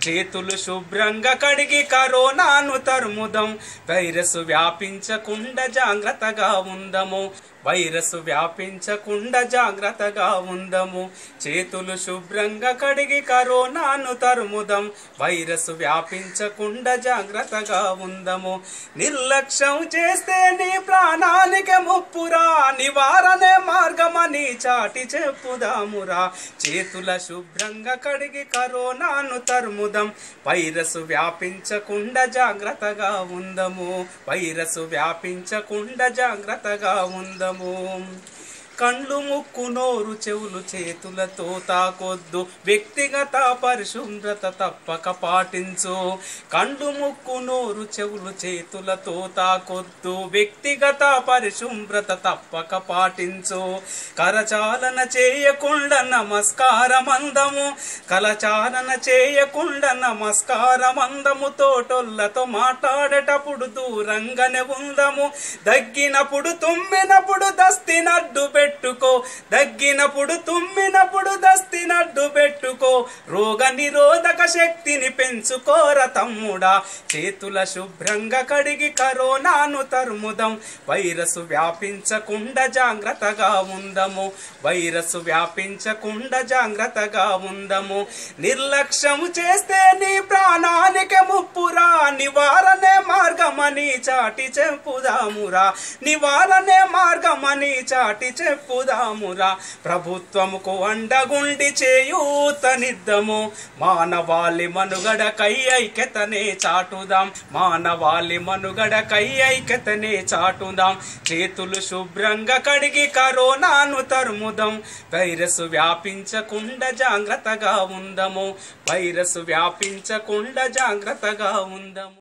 చేతులు శుభ్రంగా కడిగి కరోనాను తరుముదాం వైరస్ వ్యాపించకుండా జాగ్రత్తగా ఉందము వైరస్ వ్యాపించకుండా జాగ్రత్తగా ఉందము చేతులు శుభ్రంగా కడిగి కరోనాను తరుముదాం వైరస్ వ్యాపించకుండా జాగ్రత్తగా ఉందము నిర్లక్ష్యం చేస్తే నీ ప్రాణానికి ముప్పురా నివారణే మార్గమని చాటి చెప్పుదామురా చేతుల శుభ్రంగా కడిగి కరోనాను తరుముదాం వైరస్ వ్యాపించకుండా జాగ్రత్తగా ఉందము వైరస్ వ్యాపించకుండా జాగ్రత్తగా ఉందము కండ్లు ముక్కు నోరు చెవులు చేతులతో తాకొద్దు వ్యక్తిగత పరిశుభ్రత తప్పక పాటించు కండ్లు ముక్కు నోరు చెవులు చేతులతో తాకొద్దు వ్యక్తిగత పరిశుభ్రత తప్పక పాటించు కరచాలన చేయకుండా నమస్కారమందము కలచాలన చేయకుండా నమస్కారమందము తోటొల్లతో మాట్లాడేటప్పుడు దూరంగానే ఉందము దగ్గినప్పుడు తుమ్మినప్పుడు దస్తినడ్డు పెట్టుకో దగ్గినప్పుడు తుమ్మినప్పుడు దస్తినడ్డు పెట్టుకో రోగ నిరోధక శక్తిని పెంచుకోర తమ్ముడా చేతుల శుభ్రంగా కడిగి కరోనాను తరుముదాం వైరస్ వ్యాపించకుండా జాగ్రత్తగా ఉందము వైరస్ వ్యాపించకుండా జాగ్రత్తగా ఉందము నిర్లక్ష్యము చేస్తే నీ ప్రాణానికి ముప్పురా నివారణే మార్గమని చాటి చెప్పుదామురా నివారణే మార్గమని చాటి చెప్పుదామురా ప్రభుత్వముకు అండగుండి చేయూతనిద్దము మానవాళి మనుగడకై ఐక్యతనే చాటుదాం మానవాళి మనుగడకై ఐక్యతనే చాటుదాం చేతులు శుభ్రంగా కడిగి కరోనాను తరుముదాం వైరస్ వ్యాపించకుండా జాగ్రత్తగా ఉందము వైరస్ వ్యాపించకుండా జాగ్రత్తగా ఉందము